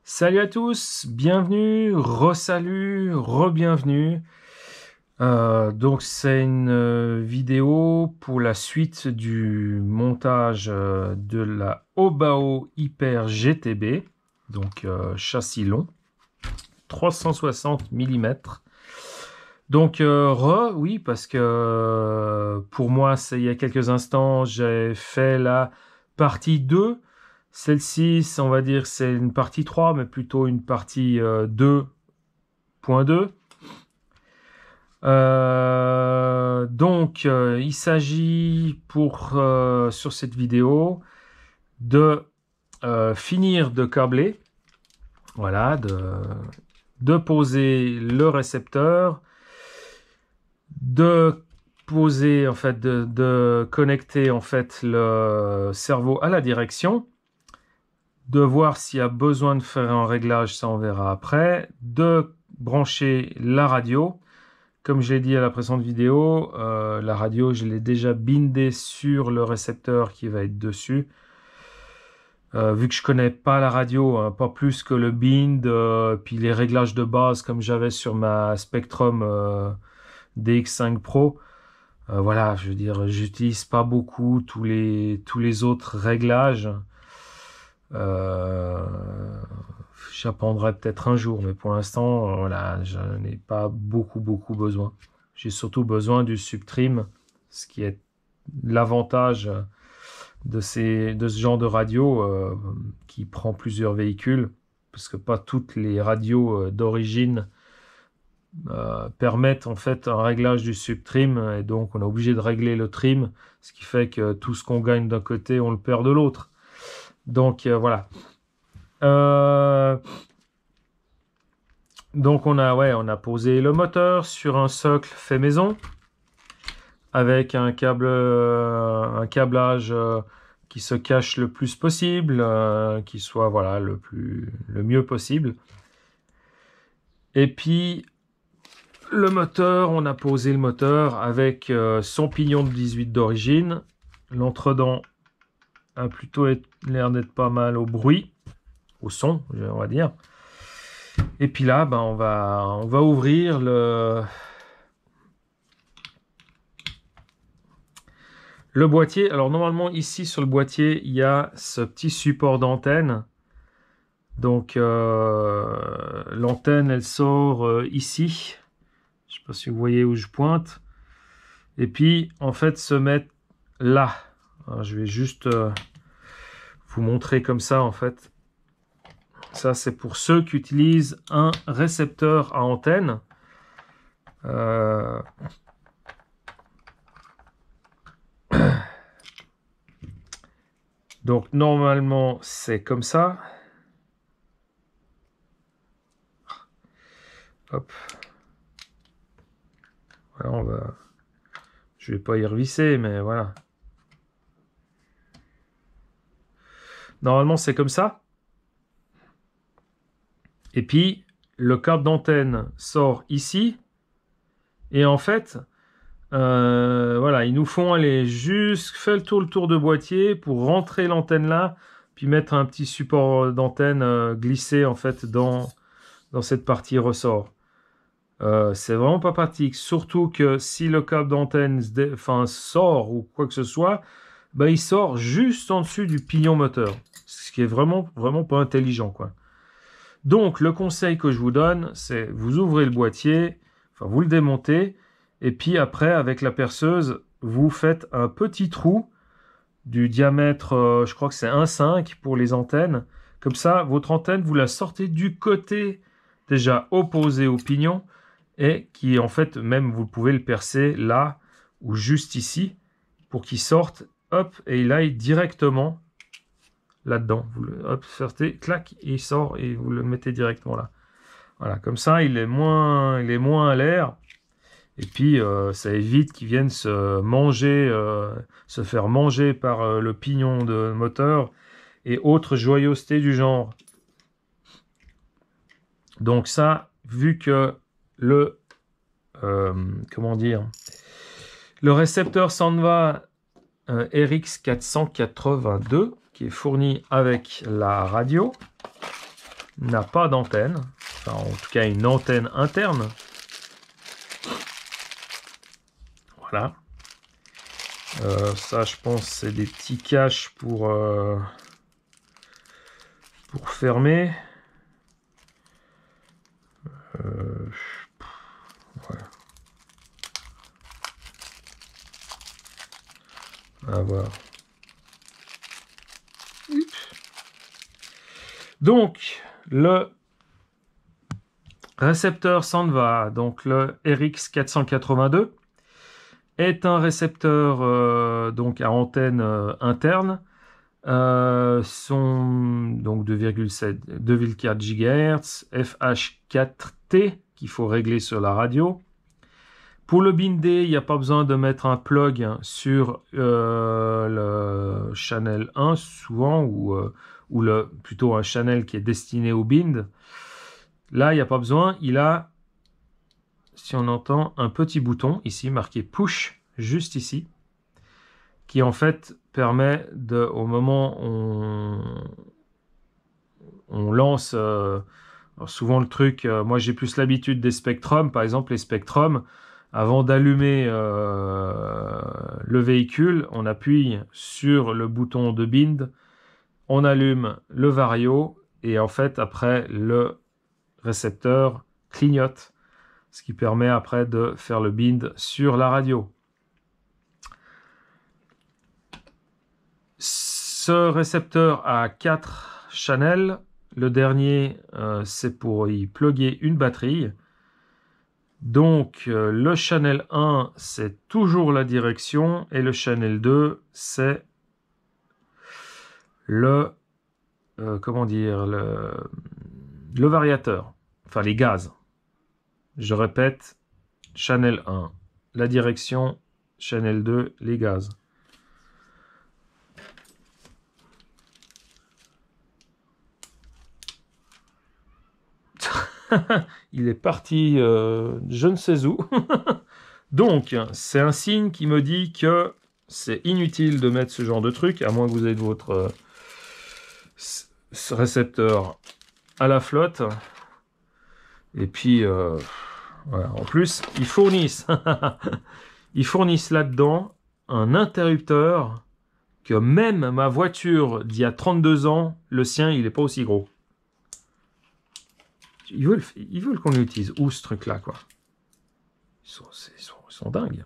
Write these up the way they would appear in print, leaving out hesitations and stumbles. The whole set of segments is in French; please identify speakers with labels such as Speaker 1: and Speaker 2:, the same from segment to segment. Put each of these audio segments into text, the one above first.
Speaker 1: Salut à tous, bienvenue, re-salut, re-bienvenue. Donc c'est une vidéo pour la suite du montage de la Obao Hyper GTB, donc châssis long, 360 mm. Donc oui, parce que pour moi, c'est il y a quelques instants, j'ai fait la partie 2. Celle-ci, on va dire, c'est une partie 3, mais plutôt une partie 2.2. Il s'agit sur cette vidéo de finir de câbler, voilà, de poser le récepteur, de poser, en fait, de connecter, en fait, le cerveau à la direction, de voir s'il y a besoin de faire un réglage, ça on verra après, de brancher la radio. Comme je l'ai dit à la précédente vidéo, la radio, je l'ai déjà bindée sur le récepteur qui va être dessus. Vu que je connais pas la radio, hein, pas plus que le bind, puis les réglages de base comme j'avais sur ma Spectrum DX5 Pro, voilà, je veux dire, j'utilise pas beaucoup tous les autres réglages. J'apprendrai peut-être un jour, mais pour l'instant, voilà, je n'ai pas beaucoup besoin. J'ai surtout besoin du Subtrim, ce qui est l'avantage de ce genre de radio qui prend plusieurs véhicules, parce que pas toutes les radios d'origine permettent en fait un réglage du Subtrim, et donc on est obligé de régler le trim, ce qui fait que tout ce qu'on gagne d'un côté, on le perd de l'autre. Donc voilà. Donc on a posé le moteur sur un socle fait maison avec un câblage qui se cache le plus possible, qui soit voilà le mieux possible. Et puis le moteur, on a posé le moteur avec son pignon de 18 d'origine. L'entredent a plutôt l'air d'être pas mal au bruit, au son, on va dire. Et puis là, on va ouvrir le boîtier. Alors normalement ici sur le boîtier, il y a ce petit support d'antenne. Donc l'antenne, elle sort ici. Je ne sais pas si vous voyez où je pointe. Et puis en fait se mettre là. Alors, je vais juste vous montrer comme ça en fait. Ça, c'est pour ceux qui utilisent un récepteur à antenne. Donc, normalement, c'est comme ça. Hop. Voilà, je vais pas y revisser, mais voilà. Normalement, c'est comme ça. Et puis, le câble d'antenne sort ici. Et en fait, voilà, ils nous font aller faire le tour de boîtier pour rentrer l'antenne là, puis mettre un petit support d'antenne glissé en fait dans cette partie ressort. C'est vraiment pas pratique, surtout que si le câble d'antenne sort ou quoi que ce soit, il sort juste en dessus du pignon moteur, ce qui est vraiment pas intelligent, quoi. Donc le conseil que je vous donne, c'est vous ouvrez le boîtier, enfin vous le démontez, et puis après avec la perceuse, vous faites un petit trou du diamètre, je crois que c'est 1,5 pour les antennes. Comme ça, votre antenne, vous la sortez du côté déjà opposé au pignon, et qui en fait même vous pouvez le percer là ou juste ici pour qu'il sorte, hop, et il aille directement là-dedans. Vous le sortez, clac, il sort et vous le mettez directement là. Voilà, comme ça il est moins à l'air, et puis ça évite qu'il vienne se faire manger par le pignon de moteur et autres joyeusetés du genre. Donc ça, vu que le le récepteur Sanva RX482 qui est fourni avec la radio, n'a pas d'antenne, enfin en tout cas une antenne interne. Voilà. Ça, je pense, c'est des petits caches pour fermer. Ouais. À voir. Donc, le récepteur Sandva, donc le RX482, est un récepteur donc à antenne interne. Sont donc 2,4 GHz, FH4T qu'il faut régler sur la radio. Pour le binder, il n'y a pas besoin de mettre un plug sur le channel 1 souvent ou plutôt un channel qui est destiné au bind. Là, il n'y a pas besoin. Il a, si on entend, un petit bouton ici marqué push juste ici qui en fait permet de, au moment où on lance souvent le truc, moi j'ai plus l'habitude des Spectrum, par exemple les Spectrum, avant d'allumer le véhicule, on appuie sur le bouton de bind, on allume le vario et en fait après le récepteur clignote, ce qui permet après de faire le bind sur la radio. Ce récepteur a 4 channels. Le dernier, c'est pour y plugger une batterie. Donc, le channel 1, c'est toujours la direction. Et le channel 2, c'est le... comment dire le variateur. Enfin, les gaz. Je répète, channel 1, la direction. Channel 2, les gaz. Il est parti je ne sais où. Donc, c'est un signe qui me dit que c'est inutile de mettre ce genre de truc, à moins que vous ayez votre récepteur à la flotte. Et puis, voilà. En plus, ils fournissent, ils fournissent là-dedans un interrupteur que même ma voiture d'il y a 32 ans, le sien, il n'est pas aussi gros. Ils veulent qu'on l'utilise où ce truc-là, quoi. Ils sont dingues.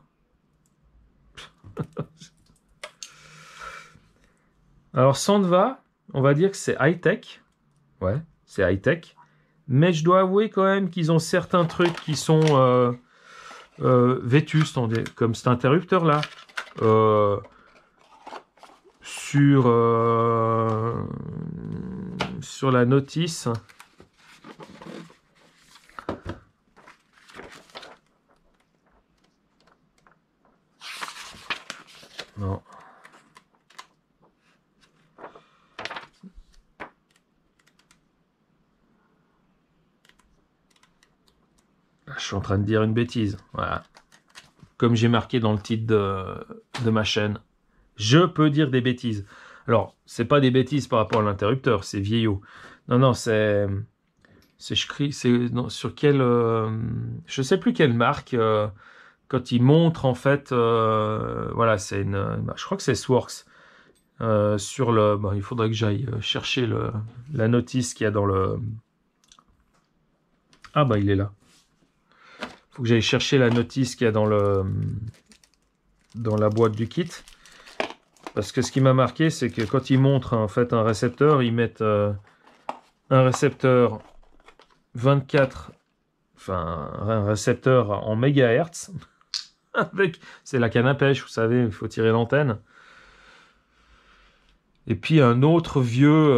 Speaker 1: Alors, Sandva, on va dire que c'est high-tech. Ouais, c'est high-tech. Mais je dois avouer quand même qu'ils ont certains trucs qui sont vétustes, comme cet interrupteur-là. Sur la notice... Non. Je suis en train de dire une bêtise. Voilà. Comme j'ai marqué dans le titre de ma chaîne. Je peux dire des bêtises. Alors, c'est pas des bêtises par rapport à l'interrupteur, c'est vieillot. Non, non, c'est sur quelle... je sais plus quelle marque... quand il montre en fait, voilà, c'est je crois que c'est Sworks. Sur le, il faudrait que j'aille chercher la notice qu'il y a dans le. Ah bah il est là. Faut que j'aille chercher la notice qu'il y a dans la boîte du kit. Parce que ce qui m'a marqué, c'est que quand ils montrent en fait un récepteur, ils mettent un récepteur 24, enfin un récepteur en mégahertz. C'est la canne à pêche, vous savez, il faut tirer l'antenne. Et puis un autre vieux,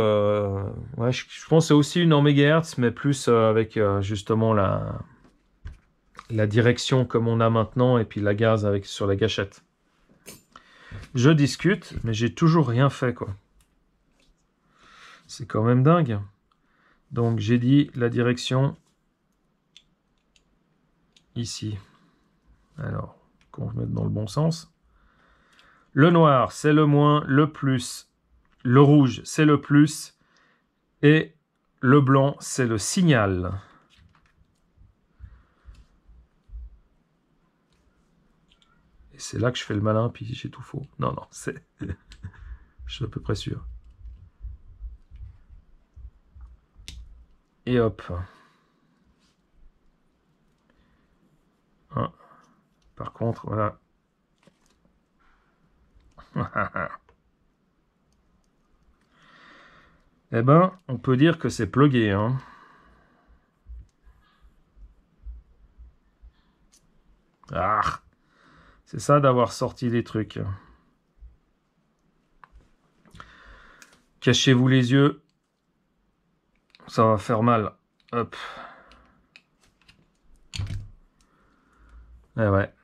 Speaker 1: ouais, je pense que c'est aussi une en mégahertz, mais plus avec justement la direction comme on a maintenant, et puis la gaz sur la gâchette. Je discute, mais j'ai toujours rien fait, quoi. C'est quand même dingue. Donc j'ai dit la direction ici. Alors, qu'on se mette dans le bon sens. Le noir, c'est le moins, le plus. Le rouge, c'est le plus. Et le blanc, c'est le signal. Et c'est là que je fais le malin, puis j'ai tout faux. Non, non, c'est... je suis à peu près sûr. Et hop. Hein. Par contre, voilà. Eh ben, on peut dire que c'est plugué, hein. Ah, c'est ça d'avoir sorti des trucs. Cachez-vous les yeux. Ça va faire mal. Hop. Eh ouais.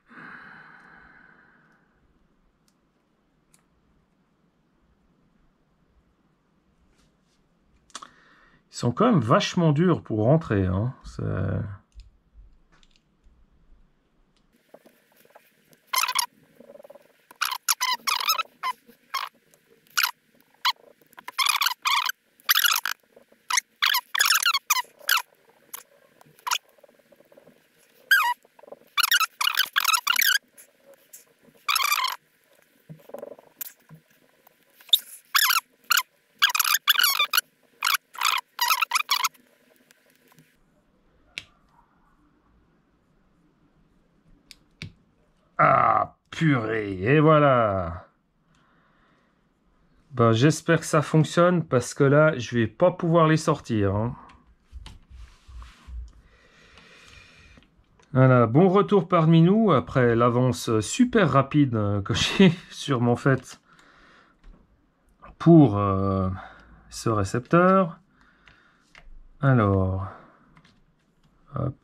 Speaker 1: Ils sont quand même vachement durs pour rentrer, hein. Ah, purée. Et voilà. Ben, j'espère que ça fonctionne parce que là, je vais pas pouvoir les sortir, hein. Voilà, bon retour parmi nous après l'avance super rapide que j'ai sur mon fait pour ce récepteur. Alors, hop.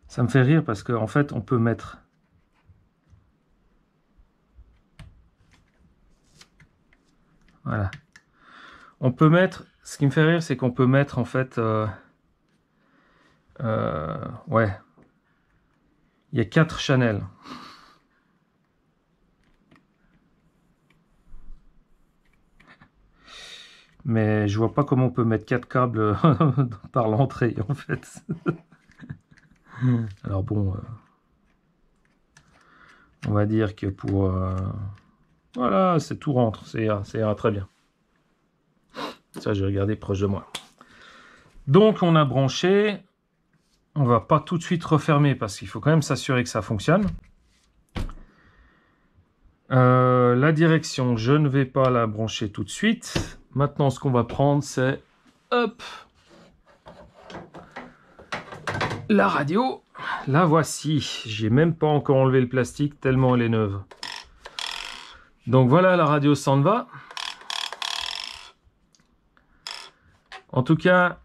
Speaker 1: Ça me fait rire parce qu'en fait, on peut mettre... Voilà. On peut mettre... Ce qui me fait rire, c'est qu'on peut mettre, en fait... ouais. Il y a 4 channels. Mais je vois pas comment on peut mettre 4 câbles par l'entrée, en fait. Alors bon... on va dire que pour... voilà, c'est tout rentre, ça ira très bien. Ça, j'ai regardé proche de moi. Donc, on a branché. On va pas tout de suite refermer parce qu'il faut quand même s'assurer que ça fonctionne. La direction, je ne vais pas la brancher tout de suite. Maintenant, ce qu'on va prendre, c'est... Hop, la radio. La voici. J'ai même pas encore enlevé le plastique tellement elle est neuve. Donc voilà, la radio s'en va. En tout cas,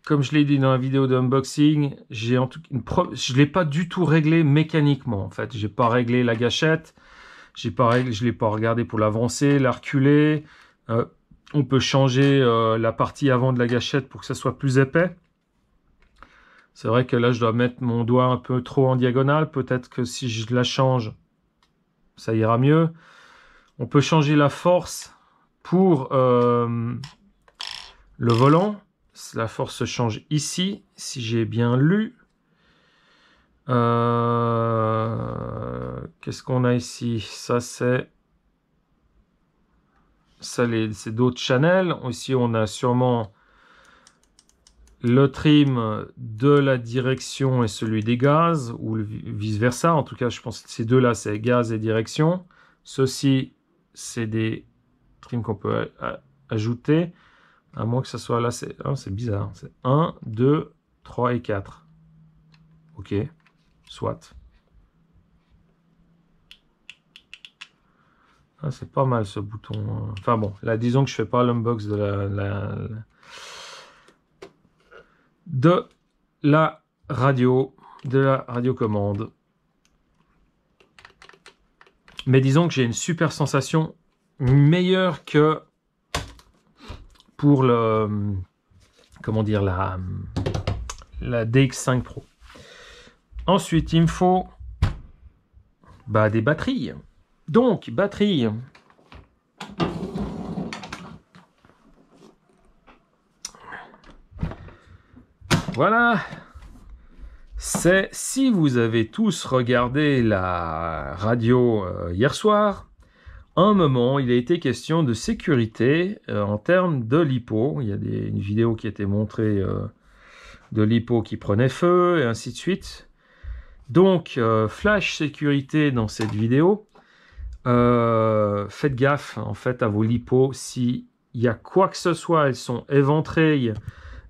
Speaker 1: comme je l'ai dit dans la vidéo d'unboxing, je ne l'ai pas du tout réglé mécaniquement. En fait, j'ai pas réglé la gâchette, je l'ai pas regardé pour l'avancer, la reculer. On peut changer la partie avant de la gâchette pour que ça soit plus épais. C'est vrai que là, je dois mettre mon doigt un peu trop en diagonale. Peut-être que si je la change, ça ira mieux. On peut changer la force pour le volant. La force se change ici, si j'ai bien lu. Qu'est-ce qu'on a ici? Ça, c'est d'autres channels. Ici, on a sûrement le trim de la direction et celui des gaz, ou vice-versa. En tout cas, je pense que ces deux-là, c'est gaz et direction. Ceci, c'est des trims qu'on peut ajouter. À moins que ça soit là, c'est bizarre. C'est 1, 2, 3 et 4. Ok, soit. Ah, c'est pas mal ce bouton. Enfin bon, là, disons que je fais pas l'unbox de la radiocommande. Mais disons que j'ai une super sensation meilleure que pour le, comment dire, la DX5 Pro. Ensuite, il me faut des batteries. Donc, batterie. Voilà. C'est si vous avez tous regardé la radio hier soir, à un moment, il a été question de sécurité en termes de LiPo. Il y a une vidéo qui a été montrée de LiPo qui prenait feu et ainsi de suite. Donc, flash sécurité dans cette vidéo. Faites gaffe en fait à vos LiPo. S'il y a quoi que ce soit, elles sont éventrées,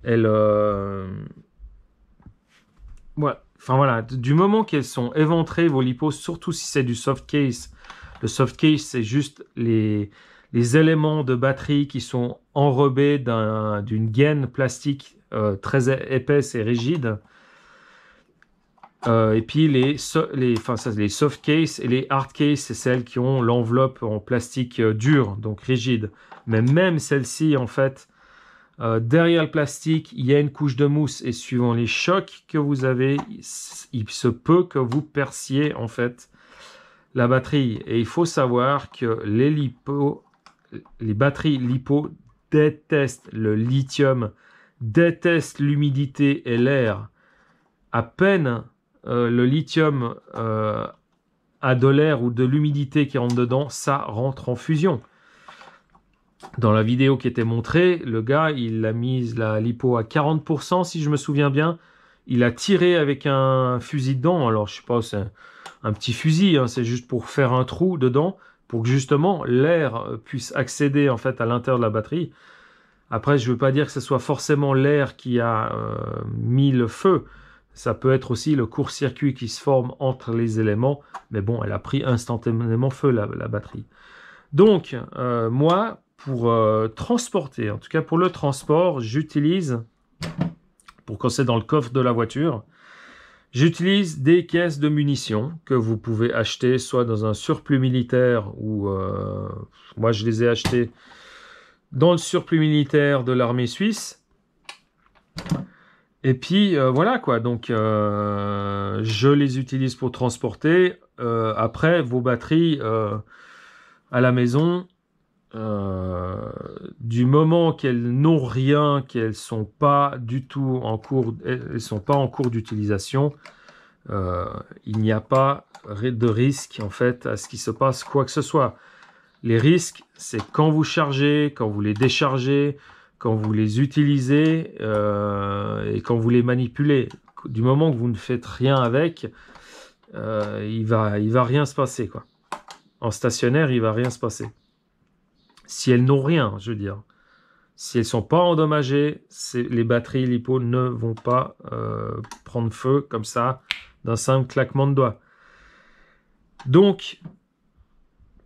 Speaker 1: elles... ouais. Enfin voilà, du moment qu'elles sont éventrées, vos LiPo, surtout si c'est du soft case. Le soft case, c'est juste les éléments de batterie qui sont enrobés d'une gaine plastique très épaisse et rigide. Et puis les soft case et les hard case, c'est celles qui ont l'enveloppe en plastique dur, donc rigide. Mais même celle-ci, en fait, derrière le plastique, il y a une couche de mousse. Et suivant les chocs que vous avez, il se peut que vous perciez, en fait, la batterie. Et il faut savoir que les batteries LiPo détestent le lithium, détestent l'humidité et l'air. À peine le lithium a de l'air ou de l'humidité qui rentre dedans, ça rentre en fusion. Dans la vidéo qui était montrée, le gars, il a mis la LiPo à 40%, si je me souviens bien. Il a tiré avec un fusil dedans. Alors, je sais pas, c'est un petit fusil, hein, c'est juste pour faire un trou dedans, pour que justement l'air puisse accéder en fait à l'intérieur de la batterie. Après, je ne veux pas dire que ce soit forcément l'air qui a mis le feu. Ça peut être aussi le court-circuit qui se forme entre les éléments. Mais bon, elle a pris instantanément feu, la batterie. Donc, moi, pour transporter, en tout cas pour le transport, j'utilise, pour quand c'est dans le coffre de la voiture, j'utilise des caisses de munitions que vous pouvez acheter soit dans un surplus militaire ou moi je les ai achetées dans le surplus militaire de l'armée suisse. Et puis voilà quoi, donc je les utilise pour transporter. Après, vos batteries à la maison, du moment qu'elles n'ont rien, qu'elles sont pas du tout en cours, elles sont pas en cours d'utilisation, il n'y a pas de risque en fait à ce qu'il se passe quoi que ce soit. Les risques, c'est quand vous chargez, quand vous les déchargez, quand vous les utilisez et quand vous les manipulez. Du moment que vous ne faites rien avec, il va rien se passer quoi. En stationnaire, il va rien se passer. Si elles n'ont rien, je veux dire. Si elles ne sont pas endommagées, les batteries LiPo ne vont pas prendre feu comme ça d'un simple claquement de doigts. Donc,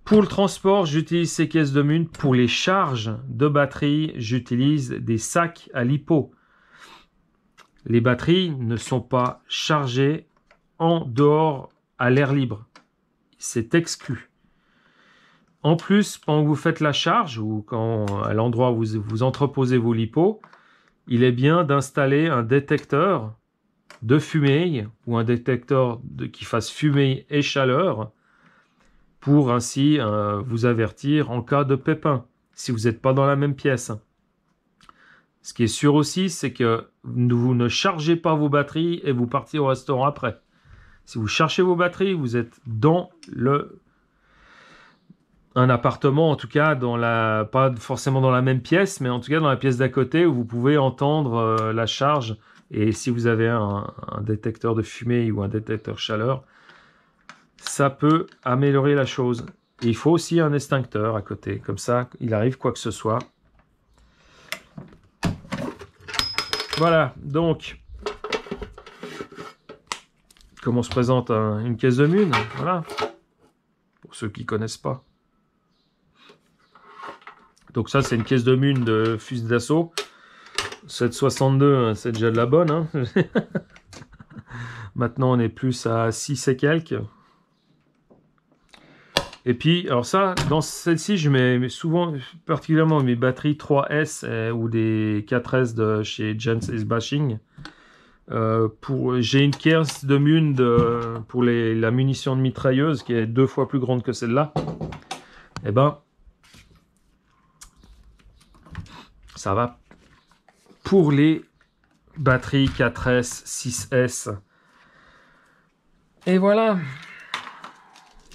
Speaker 1: pour le transport, j'utilise ces caisses de mun. Pour les charges de batterie, j'utilise des sacs à LiPo. Les batteries ne sont pas chargées en dehors à l'air libre. C'est exclu. En plus, quand vous faites la charge ou quand à l'endroit où vous entreposez vos LiPo, il est bien d'installer un détecteur de fumée ou un détecteur qui fasse fumée et chaleur pour ainsi vous avertir en cas de pépin, si vous n'êtes pas dans la même pièce. Ce qui est sûr aussi, c'est que vous ne chargez pas vos batteries et vous partez au restaurant après. Si vous cherchez vos batteries, vous êtes dans un appartement, en tout cas, pas forcément dans la même pièce, mais en tout cas dans la pièce d'à côté où vous pouvez entendre la charge. Et si vous avez un détecteur de fumée ou un détecteur chaleur, ça peut améliorer la chose. Et il faut aussi un extincteur à côté, comme ça, il arrive quoi que ce soit. Voilà, donc, comment se présente une caisse de mun, voilà, pour ceux qui ne connaissent pas. Donc ça, c'est une caisse de mune de fusil d'assaut. 7,62, c'est déjà de la bonne. Hein. Maintenant, on est plus à 6 et quelques. Et puis, alors ça, dans celle-ci, je mets souvent, particulièrement mes batteries 3S ou des 4S de chez Gents Ace Bashing. J'ai une caisse de mun pour la munition de mitrailleuse qui est 2 fois plus grande que celle-là. Et ben, ça va pour les batteries 4S, 6S. Et voilà.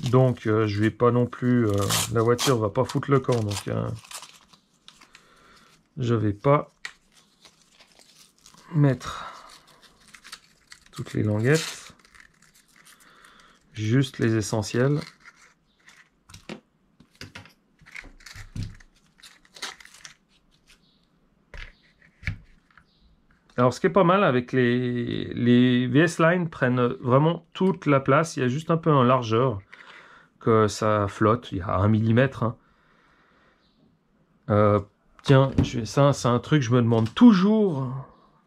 Speaker 1: Donc, je vais pas non plus... la voiture va pas foutre le camp, donc je vais pas mettre toutes les languettes, juste les essentiels. Alors, ce qui est pas mal avec les VS Line prennent vraiment toute la place. Il y a juste un peu en largeur que ça flotte. Il y a 1 mm. Hein. Tiens, ça, c'est un truc que je me demande toujours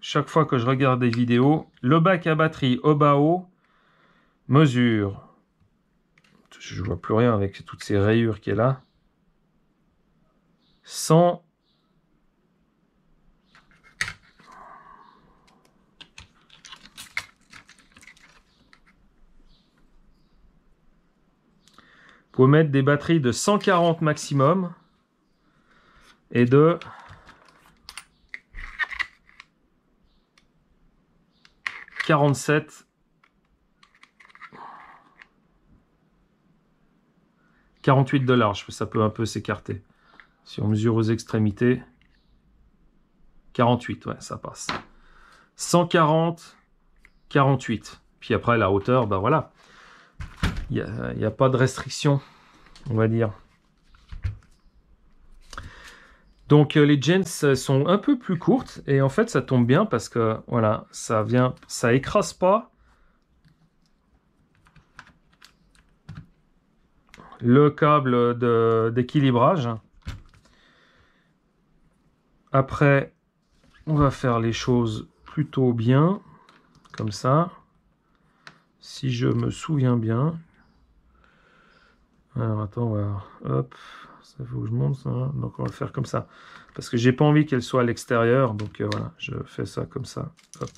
Speaker 1: chaque fois que je regarde des vidéos. Le bac à batterie Obao mesure. Je vois plus rien avec toutes ces rayures qu'il y a là. 100. Vous pouvez mettre des batteries de 140 maximum et de 47, 48 de large. Ça peut un peu s'écarter. Si on mesure aux extrémités, 48, ouais, ça passe. 140, 48. Puis après, la hauteur, ben voilà. Il n'y a pas de restriction, on va dire. Donc les Gents sont un peu plus courtes et en fait ça tombe bien parce que voilà, ça écrase pas le câble d'équilibrage. Après, on va faire les choses plutôt bien, comme ça. Si je me souviens bien. Alors attends, on va... Hop, ça faut que je monte ça. Donc on va le faire comme ça. Parce que j'ai pas envie qu'elle soit à l'extérieur. Donc voilà, je fais ça comme ça. Hop.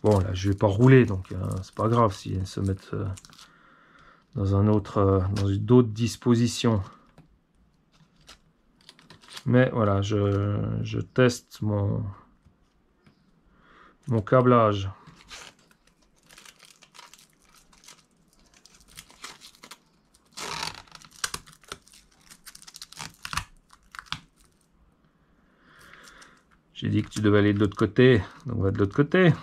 Speaker 1: Bon là, je vais pas rouler, donc c'est pas grave si elles se mettent dans d'autres dispositions. Mais voilà, je teste mon câblage. J'ai dit que tu devais aller de l'autre côté, donc on va de l'autre côté.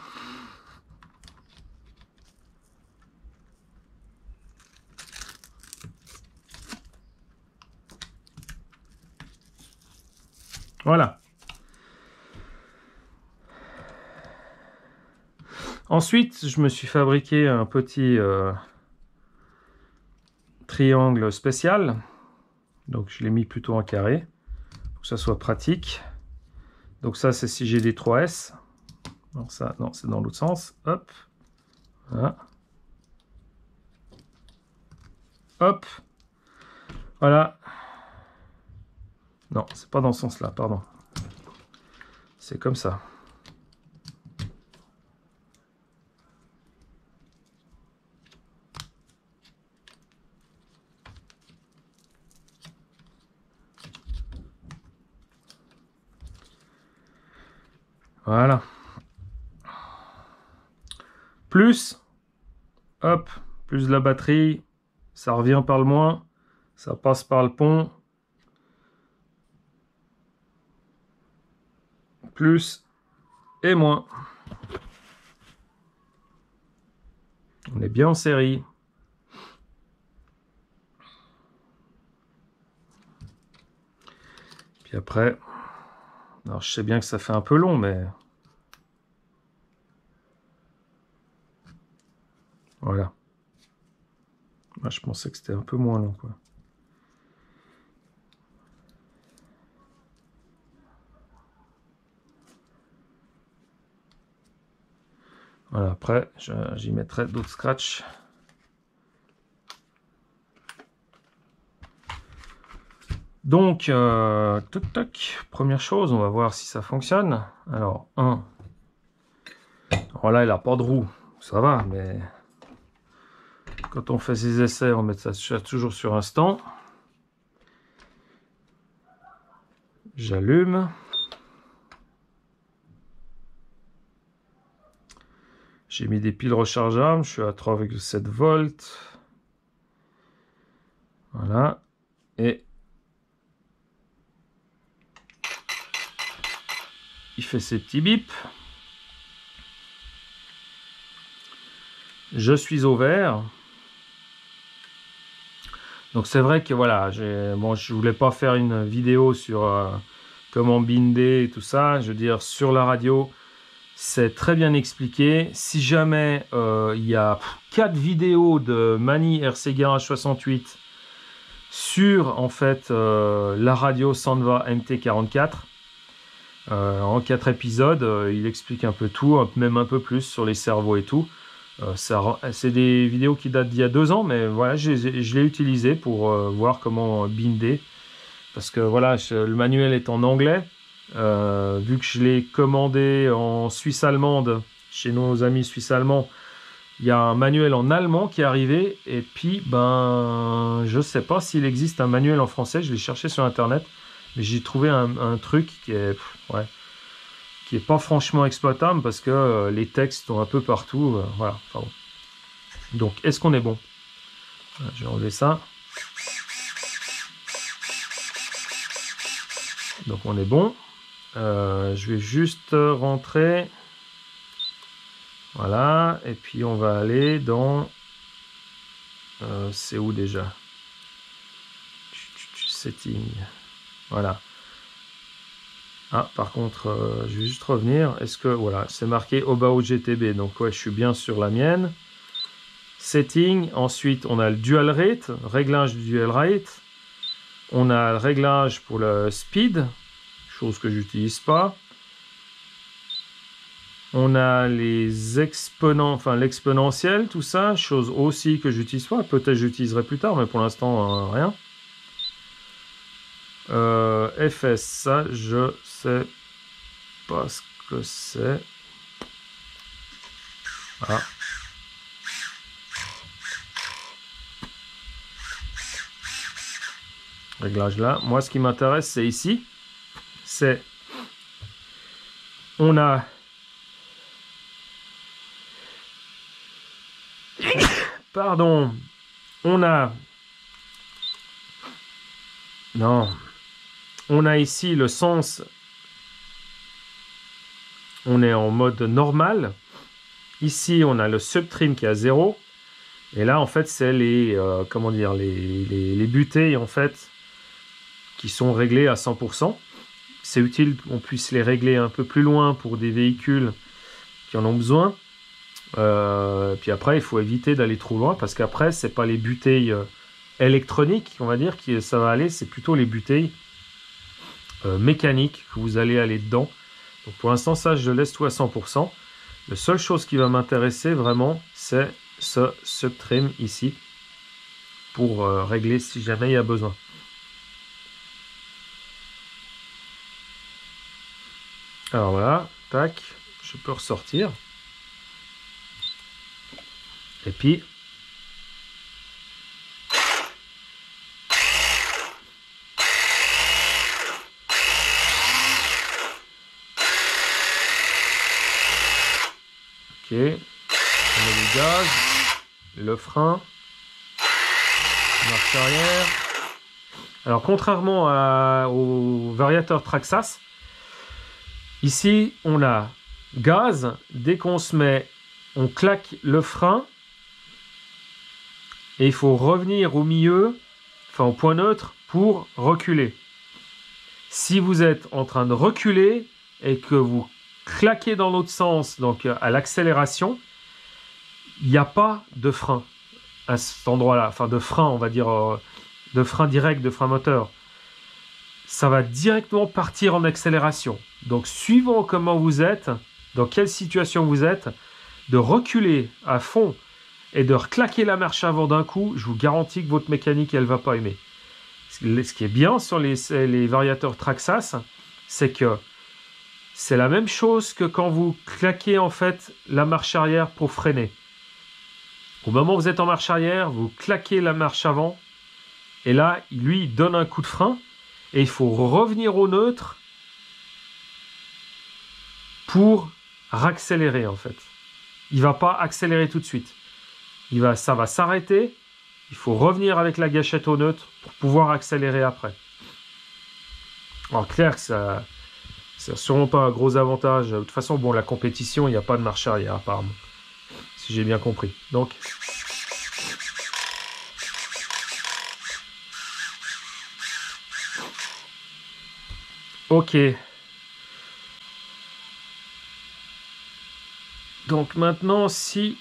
Speaker 1: Voilà. Ensuite, je me suis fabriqué un petit triangle spécial. Donc je l'ai mis plutôt en carré, pour que ça soit pratique. Donc ça, c'est si j'ai des 3S. Donc ça, non, c'est dans l'autre sens. Hop. Voilà. Hop. Voilà. Non, c'est pas dans ce sens-là, pardon. C'est comme ça. Voilà. Plus, hop, plus de la batterie, ça revient par le moins, ça passe par le pont. Plus et moins. On est bien en série. Puis après, alors je sais bien que ça fait un peu long, mais voilà. Moi, je pensais que c'était un peu moins long, quoi. Voilà, après, j'y mettrai d'autres scratchs. Donc, toc toc, première chose, on va voir si ça fonctionne. Alors, 1. Voilà, il n'a pas de roue, ça va, mais quand on fait ses essais, on met ça toujours sur instant. J'allume. J'ai mis des piles rechargeables, je suis à 3,7 volts. Voilà. Et il fait ses petits bips. Je suis au vert. Donc c'est vrai que voilà, bon, je voulais pas faire une vidéo sur comment binder et tout ça. Je veux dire, sur la radio, c'est très bien expliqué. Si jamais il y a 4 vidéos de Mani RC Garage 68 sur en fait la radio Sanva MT44 en 4 épisodes, il explique un peu tout, même un peu plus sur les servos et tout. C'est des vidéos qui datent d'il y a 2 ans, mais voilà, je l'ai utilisé pour voir comment binder. Parce que voilà, le manuel est en anglais. Vu que je l'ai commandé en Suisse allemande, chez nos amis suisses allemands, il y a un manuel en allemand qui est arrivé. Et puis, ben, je sais pas s'il existe un manuel en français. Je l'ai cherché sur internet, mais j'ai trouvé un truc qui est, ouais, qui est pas franchement exploitable parce que les textes sont un peu partout. Voilà. Enfin, bon. Donc, est-ce qu'on est bon? Je vais enlever ça. Donc, on est bon. Je vais juste rentrer. Voilà. Et puis, on va aller dans... c'est où déjà? Setting. Voilà. Ah, par contre, je vais juste revenir. Est-ce que... Voilà, c'est marqué Obao GTB. Donc, ouais, je suis bien sur la mienne. Setting. Ensuite, on a le dual rate. Réglage du dual rate. On a le réglage pour le speed. Chose que j'utilise pas. On a les exponents, enfin l'exponentiel, tout ça, chose aussi que j'utilise pas. Peut-être j'utiliserai plus tard, mais pour l'instant, rien. FS, ça, je sais pas ce que c'est. Ah. Réglage là. Moi, ce qui m'intéresse, c'est ici. C'est... On a... Pardon. On a... Non. On a ici le sens. On est en mode normal. Ici, on a le subtrim qui est à 0. Et là, en fait, c'est les... comment dire? Les butées, en fait, qui sont réglées à 100%. C'est utile qu'on puisse les régler un peu plus loin pour des véhicules qui en ont besoin. Puis après, il faut éviter d'aller trop loin parce qu'après, c'est pas les butées électroniques, on va dire, qui ça va aller, c'est plutôt les butées mécaniques que vous allez aller dedans. Donc pour l'instant, ça, je laisse tout à 100%. La seule chose qui va m'intéresser vraiment, c'est ce subtrim ici pour régler si jamais il y a besoin. Alors voilà, tac, je peux ressortir. Et puis, ok, on met le gaz, le frein, marche arrière. Alors contrairement au variateur Traxxas, ici on a gaz, dès qu'on se met, on claque le frein et il faut revenir au milieu, enfin au point neutre pour reculer. Si vous êtes en train de reculer et que vous claquez dans l'autre sens, donc à l'accélération, il n'y a pas de frein. à cet endroit-là, enfin de frein, on va dire, de frein direct, de frein moteur, ça va directement partir en accélération. Donc, suivant comment vous êtes, dans quelle situation vous êtes, de reculer à fond et de reclaquer la marche avant d'un coup, je vous garantis que votre mécanique, elle va pas aimer. Ce qui est bien sur les variateurs Traxxas, c'est que c'est la même chose que quand vous claquez en fait la marche arrière pour freiner. Au moment où vous êtes en marche arrière, vous claquez la marche avant, et là, lui, il donne un coup de frein, et il faut revenir au neutre pour raccélérer en fait. Il ne va pas accélérer tout de suite. Ça va s'arrêter, il faut revenir avec la gâchette au neutre pour pouvoir accélérer après. Alors clair que ça n'a sûrement pas un gros avantage. De toute façon, bon, la compétition, il n'y a pas de marche arrière apparemment. Si j'ai bien compris. Donc... Ok. Donc maintenant, si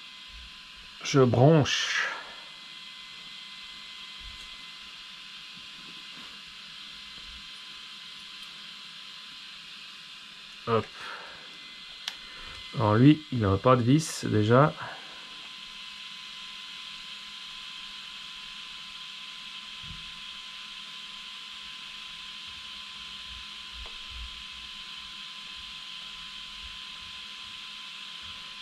Speaker 1: je branche... Hop. Alors lui, il n'a pas de vis déjà.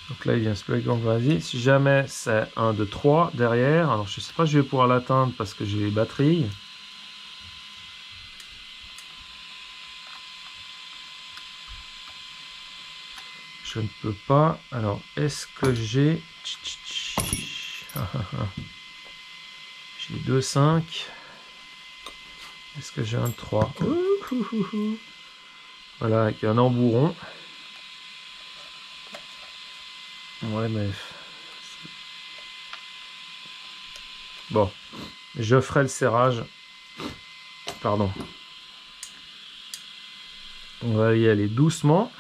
Speaker 1: Donc là, il vient se plug en vas-y. Si jamais c'est 1, 2, 3 derrière, alors je ne sais pas si je vais pouvoir l'atteindre parce que j'ai les batteries. Je ne peux pas. Alors, est-ce que j'ai... J'ai 2, 5. Est-ce que j'ai un 3? Voilà, avec un embouron. Ouais, mais... Bon, je ferai le serrage. Pardon. On va y aller doucement.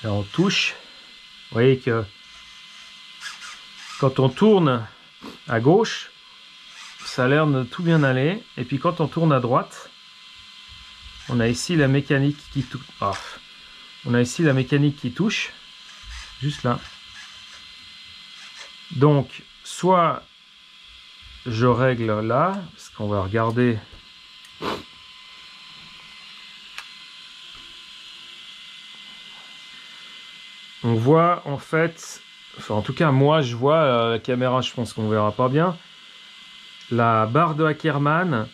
Speaker 1: Là, on touche. Vous voyez que quand on tourne à gauche, ça a l'air de tout bien aller. Et puis quand on tourne à droite, on a ici la mécanique qui touche. Oh. On a ici la mécanique qui touche. Juste là. Donc, soit je règle là, parce qu'on va regarder. On voit en fait, enfin en tout cas moi je vois, la caméra je pense qu'on verra pas bien, la barre de Ackermann,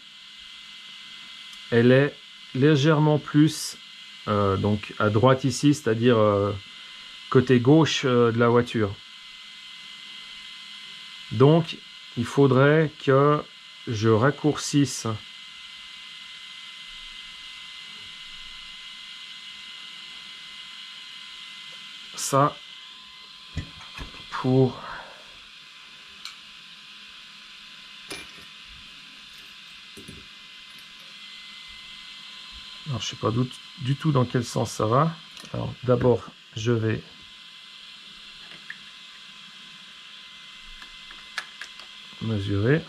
Speaker 1: elle est légèrement plus, donc à droite ici, c'est-à-dire côté gauche de la voiture. Donc il faudrait que je raccourcisse ça pour alors je sais pas du tout dans quel sens ça va. Alors d'abord je vais mesurer.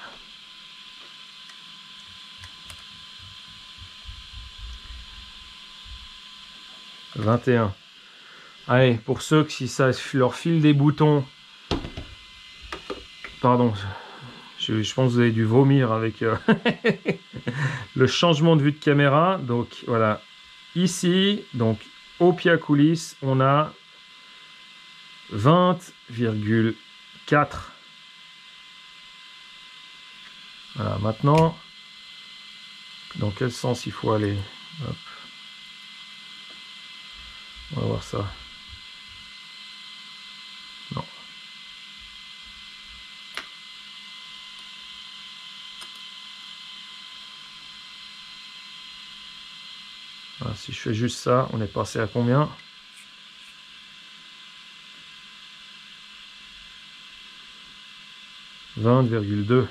Speaker 1: « 21. » Allez, pour ceux qui ça leur file des boutons, pardon, je pense que vous avez dû vomir avec le changement de vue de caméra. Donc voilà, ici, donc au pied à coulisses, on a 20,4. Voilà, maintenant, dans quel sens il faut aller? Hop. On va voir ça. Non. Voilà, si je fais juste ça, on est passé à combien? « 20,2. »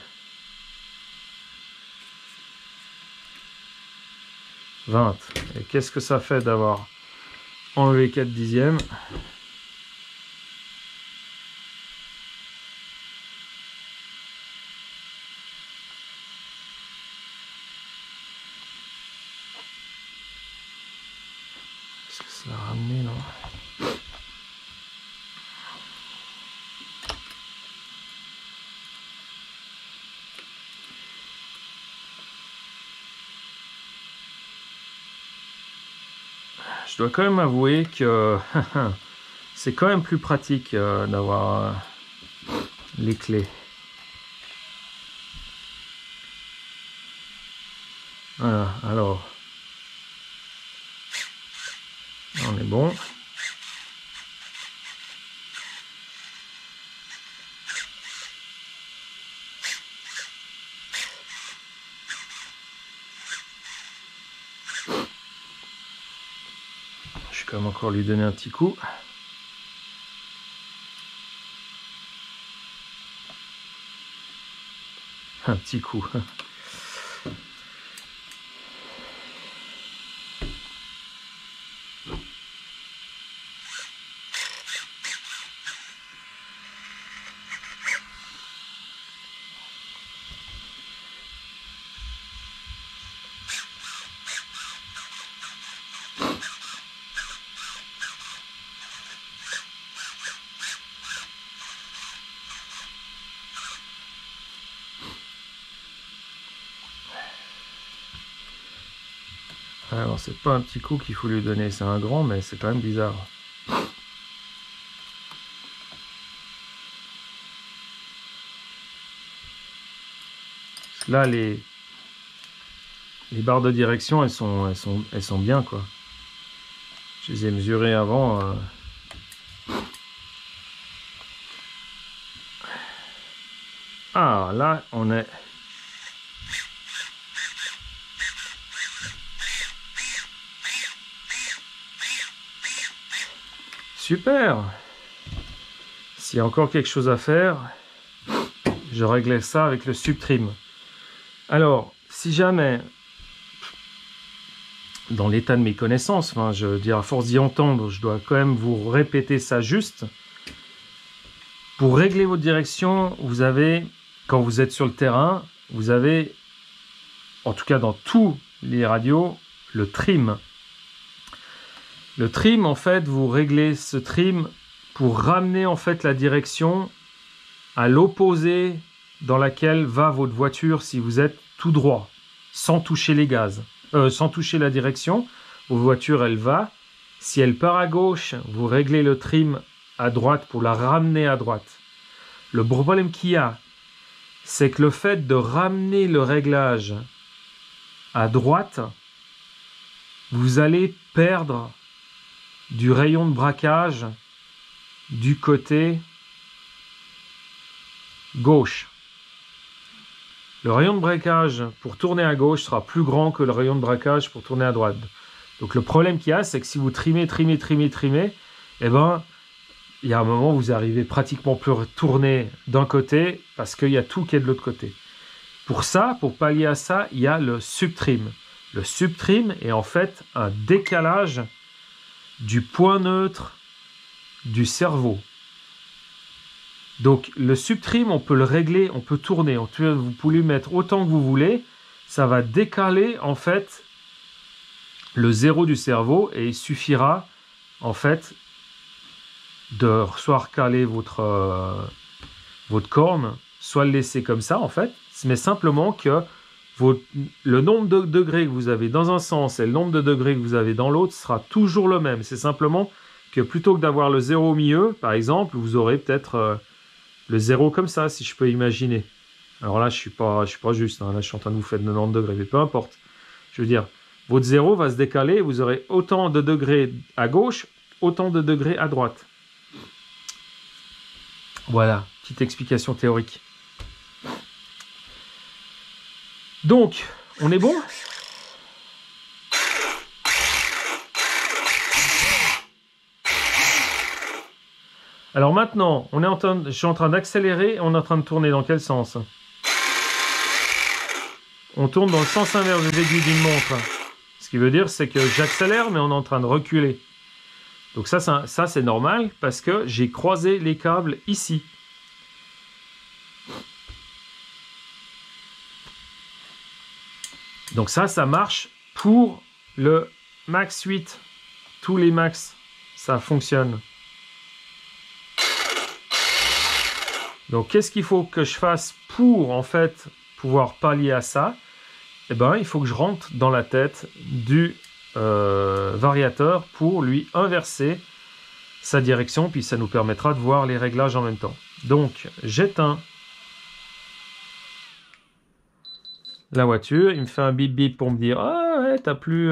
Speaker 1: 20. Et qu'est-ce que ça fait d'avoir enlevé 4 dixièmes? Est-ce que ça l'a ramené, non? Je dois quand même avouer que c'est quand même plus pratique d'avoir les clés. Voilà, alors. On est bon. Je vais quand même encore lui donner un petit coup. Un petit coup. Alors c'est pas un petit coup qu'il faut lui donner, c'est un grand, mais c'est quand même bizarre. Là les barres de direction elles sont bien quoi. Je les ai mesurées avant. Ah là on est. Super. S'il y a encore quelque chose à faire, je réglais ça avec le subtrim. Alors, si jamais, dans l'état de mes connaissances, enfin, je veux dire, à force d'y entendre, je dois quand même vous répéter ça juste. Pour régler votre direction, vous avez, quand vous êtes sur le terrain, vous avez, en tout cas dans tous les radios, le trim. Le trim, en fait, vous réglez ce trim pour ramener en fait la direction à l'opposé dans laquelle va votre voiture si vous êtes tout droit, sans toucher les gaz, sans toucher la direction. Votre voiture, elle va. Si elle part à gauche, vous réglez le trim à droite pour la ramener à droite. Le problème qu'il y a, c'est que le fait de ramener le réglage à droite, vous allez perdre du rayon de braquage du côté gauche. Le rayon de braquage pour tourner à gauche sera plus grand que le rayon de braquage pour tourner à droite. Donc le problème qu'il y a, c'est que si vous trimez, eh ben, il y a un moment où vous arrivez pratiquement plus à tourner d'un côté parce qu'il y a tout qui est de l'autre côté. Pour ça, pour pallier à ça, il y a le subtrim. Le subtrim est en fait un décalage du point neutre du cerveau. Donc le subtrim, on peut le régler, on peut tourner, vous pouvez mettre autant que vous voulez, ça va décaler en fait le zéro du cerveau et il suffira en fait de soit recaler votre corne, soit le laisser comme ça en fait, mais simplement que le nombre de degrés que vous avez dans un sens et le nombre de degrés que vous avez dans l'autre sera toujours le même. C'est simplement que plutôt que d'avoir le zéro au milieu, par exemple, vous aurez peut-être le zéro comme ça, si je peux imaginer. Alors là, je suis pas juste, hein. Là, je suis en train de vous faire 90 degrés, mais peu importe. Je veux dire, votre zéro va se décaler, vous aurez autant de degrés à gauche, autant de degrés à droite. Voilà, petite explication théorique. Donc, on est bon ? Alors maintenant, je suis en train d'accélérer et on est en train de tourner dans quel sens? On tourne dans le sens inverse des aiguilles d'une montre. Parce qui veut dire c'est que j'accélère, mais on est en train de reculer. Donc ça c'est normal parce que j'ai croisé les câbles ici. Donc ça marche pour le Max 8. Tous les Max, ça fonctionne. Donc qu'est-ce qu'il faut que je fasse pour en fait pouvoir pallier à ça? Eh ben, il faut que je rentre dans la tête du variateur pour lui inverser sa direction, puis ça nous permettra de voir les réglages en même temps. Donc j'éteins la voiture, il me fait un bip bip pour me dire ah ouais, t'as plus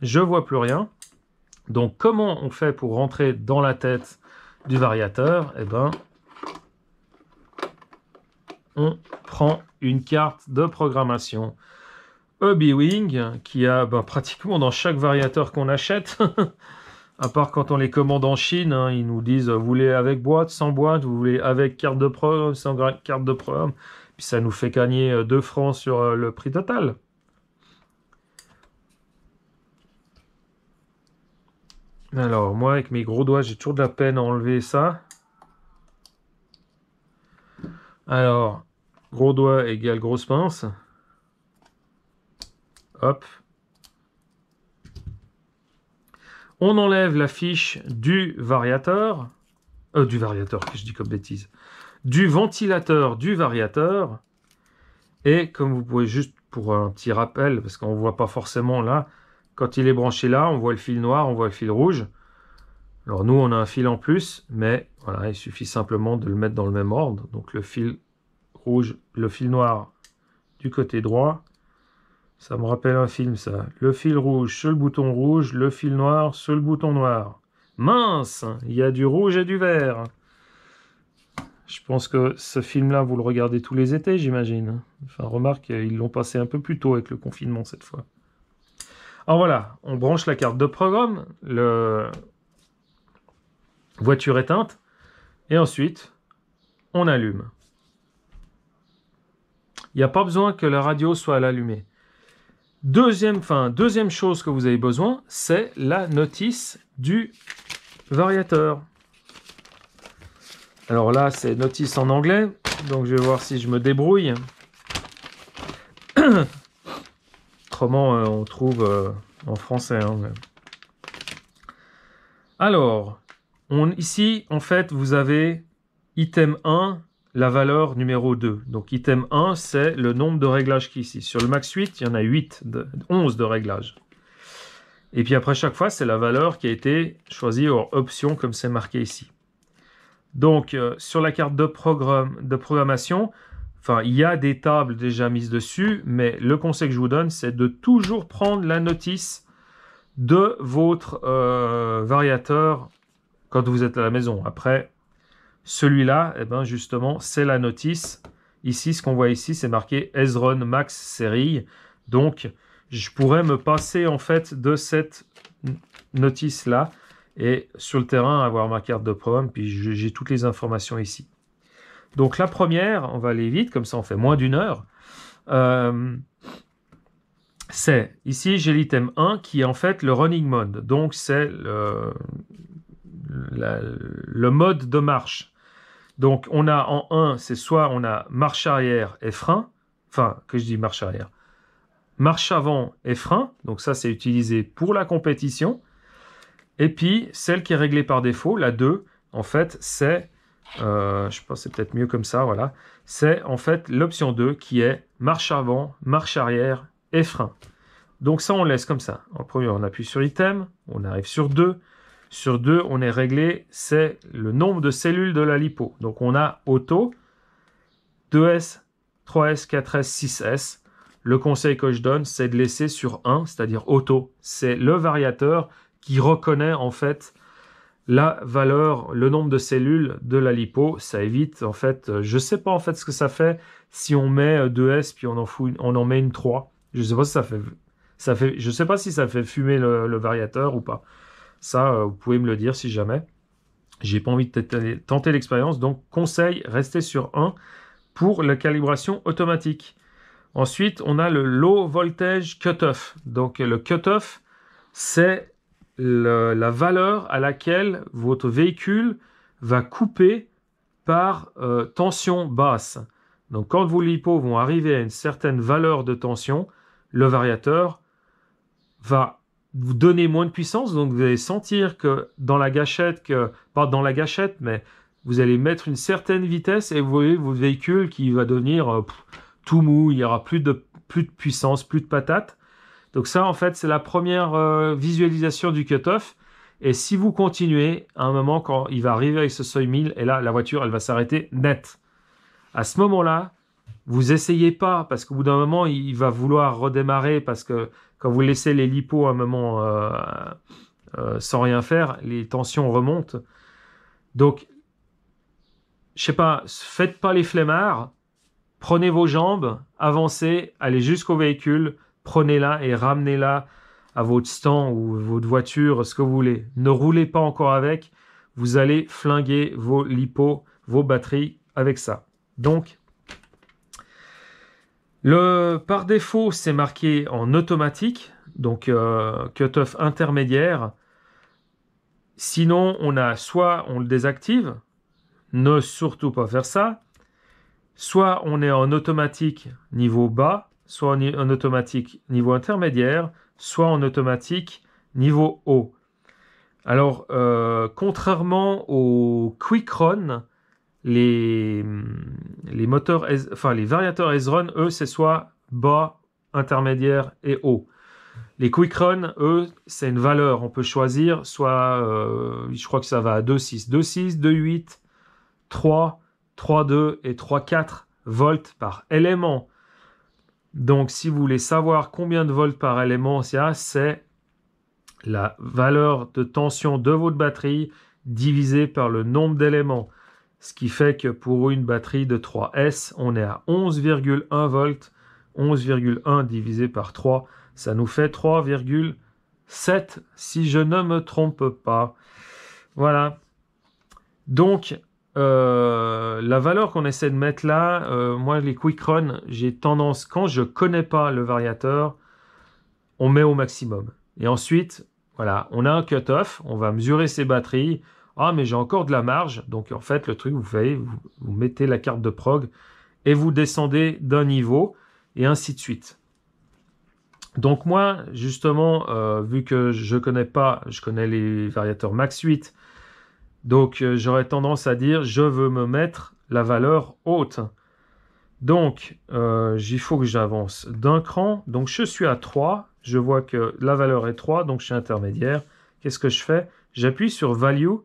Speaker 1: je vois plus rien. Donc comment on fait pour rentrer dans la tête du variateur? Eh ben, on prend une carte de programmation Hobbywing qui a pratiquement dans chaque variateur qu'on achète. À part quand on les commande en Chine, hein, ils nous disent vous voulez avec boîte, sans boîte, vous voulez avec carte de programme, sans carte de programme. Puis ça nous fait gagner 2 francs sur le prix total. Alors, moi, avec mes gros doigts, j'ai toujours de la peine à enlever ça. Alors, gros doigt égale grosse pince. Hop. On enlève la fiche du variateur. Du variateur, que je dis comme bêtise. Du ventilateur du variateur. Et comme vous pouvez juste pour un petit rappel, parce qu'on ne voit pas forcément là, quand il est branché là, on voit le fil noir, on voit le fil rouge. Alors nous, on a un fil en plus, mais voilà, il suffit simplement de le mettre dans le même ordre. Donc le fil rouge, le fil noir du côté droit. Ça me rappelle un film, ça. Le fil rouge sur le bouton rouge, le fil noir sur le bouton noir. Mince, il y a du rouge et du vert. Je pense que ce film-là, vous le regardez tous les étés, j'imagine. Enfin, remarque, ils l'ont passé un peu plus tôt avec le confinement cette fois. Alors voilà, on branche la carte de programme, le voiture éteinte, et ensuite, on allume. Il n'y a pas besoin que la radio soit allumée. Deuxième chose que vous avez besoin, c'est la notice du variateur. Alors là, c'est notice en anglais, donc je vais voir si je me débrouille. Autrement, on trouve en français. Hein, mais... Alors, ici, en fait, vous avez item 1, la valeur numéro 2. Donc, item 1, c'est le nombre de réglages qui est ici. Sur le Max 8, il y en a 11 de réglages. Et puis après, chaque fois, c'est la valeur qui a été choisie hors option, comme c'est marqué ici. Donc, sur la carte de programmation, enfin, il y a des tables déjà mises dessus, mais le conseil que je vous donne, c'est de toujours prendre la notice de votre variateur quand vous êtes à la maison. Après, celui-là, eh ben, justement, c'est la notice. Ici, ce qu'on voit ici, c'est marqué Ezron Max série. Donc, je pourrais me passer en fait de cette notice-là et sur le terrain avoir ma carte de programme, puis j'ai toutes les informations ici. Donc la première, on va aller vite, comme ça on fait moins d'une heure. C'est, ici j'ai l'item 1 qui est en fait le running mode. Donc c'est le mode de marche. Donc on a en 1, c'est soit on a marche arrière et frein, enfin que je dis marche arrière, marche avant et frein, donc ça c'est utilisé pour la compétition. Et puis celle qui est réglée par défaut, la 2, en fait c'est, je pense que c'est peut-être mieux comme ça, voilà, c'est en fait l'option 2 qui est marche avant, marche arrière et frein. Donc ça on laisse comme ça. En premier on appuie sur item, on arrive sur 2. Sur 2, on est réglé, c'est le nombre de cellules de la lipo. Donc on a auto, 2S, 3S, 4S, 6S. Le conseil que je donne, c'est de laisser sur 1, c'est-à-dire auto. C'est le variateur qui reconnaît en fait la valeur, le nombre de cellules de la lipo. Ça évite en fait, je ne sais pas en fait ce que ça fait si on met 2S puis on en met une 3. Je ne sais pas si je sais pas si ça fait fumer le variateur ou pas. Ça, vous pouvez me le dire si jamais. J'ai pas envie de tenter l'expérience. Donc, conseil, restez sur 1 pour la calibration automatique. Ensuite, on a le low voltage cutoff. Donc, le cutoff, c'est la valeur à laquelle votre véhicule va couper par tension basse. Donc, quand vos lipos vont arriver à une certaine valeur de tension, le variateur va vous donner moins de puissance. Donc, vous allez sentir que dans la gâchette, pas dans la gâchette, mais vous allez mettre une certaine vitesse et vous voyez votre véhicule qui va devenir tout mou, il n'y aura plus de puissance, plus de patate. Donc ça, en fait, c'est la première visualisation du cutoff. Et si vous continuez, à un moment, quand il va arriver avec ce seuil 1000, et là, la voiture, elle va s'arrêter net. À ce moment-là, vous essayez pas, parce qu'au bout d'un moment, il va vouloir redémarrer, parce que quand vous laissez les lipos à un moment sans rien faire, les tensions remontent. Donc, je sais pas, faites pas les flemmards, prenez vos jambes, avancez, allez jusqu'au véhicule, prenez-la et ramenez-la à votre stand ou votre voiture, ce que vous voulez. Ne roulez pas encore avec, vous allez flinguer vos lipos, vos batteries avec ça. Donc, par défaut, c'est marqué en automatique, donc cutoff intermédiaire. Sinon, soit on le désactive, ne surtout pas faire ça. Soit on est en automatique niveau bas, soit en automatique niveau intermédiaire, soit en automatique niveau haut. Alors, contrairement au Quick Run, les moteurs, enfin les variateurs S-Run, eux, c'est soit bas, intermédiaire et haut. Les Quick Run, eux, c'est une valeur. On peut choisir soit, je crois que ça va à 2,6, 2,6, 2,8, 3, 3,2 et 3,4 volts par élément. Donc, si vous voulez savoir combien de volts par élément c'est la valeur de tension de votre batterie divisée par le nombre d'éléments. Ce qui fait que pour une batterie de 3S, on est à 11,1 volts. 11,1 divisé par 3, ça nous fait 3,7 si je ne me trompe pas. Voilà. Donc, la valeur qu'on essaie de mettre là, moi les quick run, j'ai tendance, quand je connais pas le variateur, on met au maximum. Et ensuite, voilà, on a un cut-off, on va mesurer ses batteries. Ah, mais j'ai encore de la marge. Donc en fait, le truc, vous mettez la carte de prog et vous descendez d'un niveau et ainsi de suite. Donc moi, justement, vu que je connais les variateurs Max 8, donc j'aurais tendance à dire, je veux me mettre la valeur haute. Donc, il faut que j'avance d'un cran. Donc je suis à 3, je vois que la valeur est 3, donc je suis intermédiaire. Qu'est-ce que je fais? J'appuie sur Value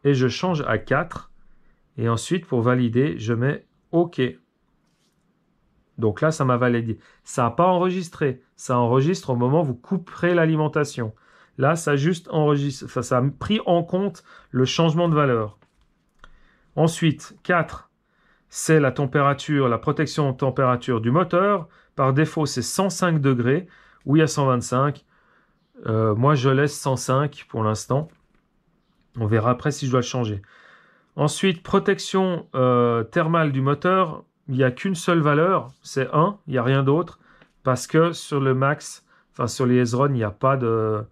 Speaker 1: et je change à 4. Et ensuite, pour valider, je mets OK. Donc là, ça m'a validé. Ça n'a pas enregistré. Ça enregistre au moment où vous couperez l'alimentation. Là, ça a juste enregistré. Enfin, ça a pris en compte le changement de valeur. Ensuite, 4, c'est la température, la protection de température du moteur. Par défaut, c'est 105 degrés. Oui, à 125. Moi, je laisse 105 pour l'instant. On verra après si je dois le changer. Ensuite, protection thermale du moteur. Il n'y a qu'une seule valeur, c'est 1, il n'y a rien d'autre, parce que sur le Max, enfin sur les S-Run, il n'y a pas de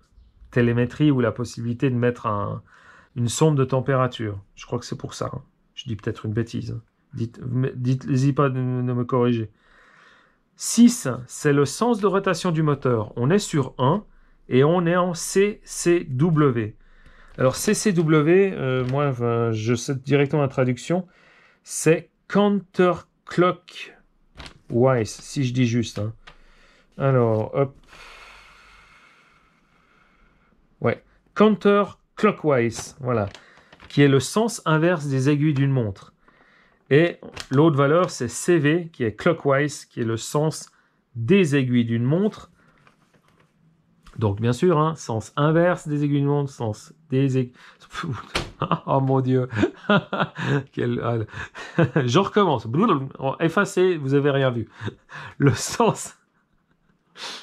Speaker 1: télémétrie ou la possibilité de mettre une sonde de température. Je crois que c'est pour ça. Hein. Je dis peut-être une bêtise. N'hésitez pas de me corriger. 6, c'est le sens de rotation du moteur. On est sur 1 et on est en CCW. Alors CCW, moi je sais directement la traduction, c'est counterclockwise, si je dis juste. Hein. Alors, hop. Ouais, counterclockwise, voilà, qui est le sens inverse des aiguilles d'une montre. Et l'autre valeur, c'est CV, qui est clockwise, qui est le sens des aiguilles d'une montre. Donc, bien sûr, hein, sens inverse des aiguilles d'une montre, sens des aiguilles... Oh mon Dieu. Je recommence. Effacé, vous avez rien vu. Le sens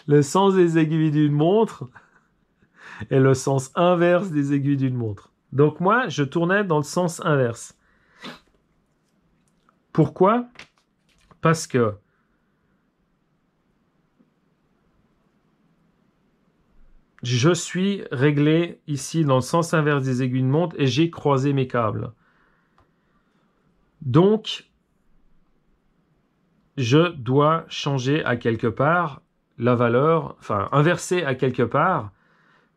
Speaker 1: des aiguilles d'une montre et le sens inverse des aiguilles d'une montre. Donc moi, je tournais dans le sens inverse. Pourquoi? Parce que je suis réglé ici dans le sens inverse des aiguilles de montre et j'ai croisé mes câbles. Donc, je dois changer à quelque part la valeur, enfin inverser à quelque part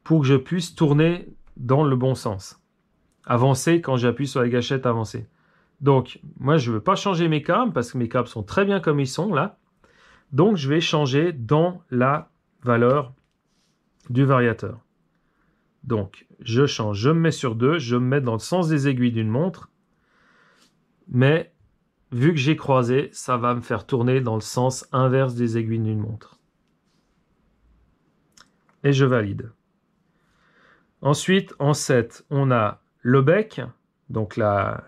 Speaker 1: pour que je puisse tourner dans le bon sens. Avancer quand j'appuie sur la gâchette avancer. Donc, moi, je ne veux pas changer mes câbles parce que mes câbles sont très bien comme ils sont là. Donc, je vais changer dans la valeur du variateur. Donc, je change, je me mets sur 2, je me mets dans le sens des aiguilles d'une montre. Mais, vu que j'ai croisé, ça va me faire tourner dans le sens inverse des aiguilles d'une montre. Et je valide. Ensuite, en 7, on a le bec. Donc là,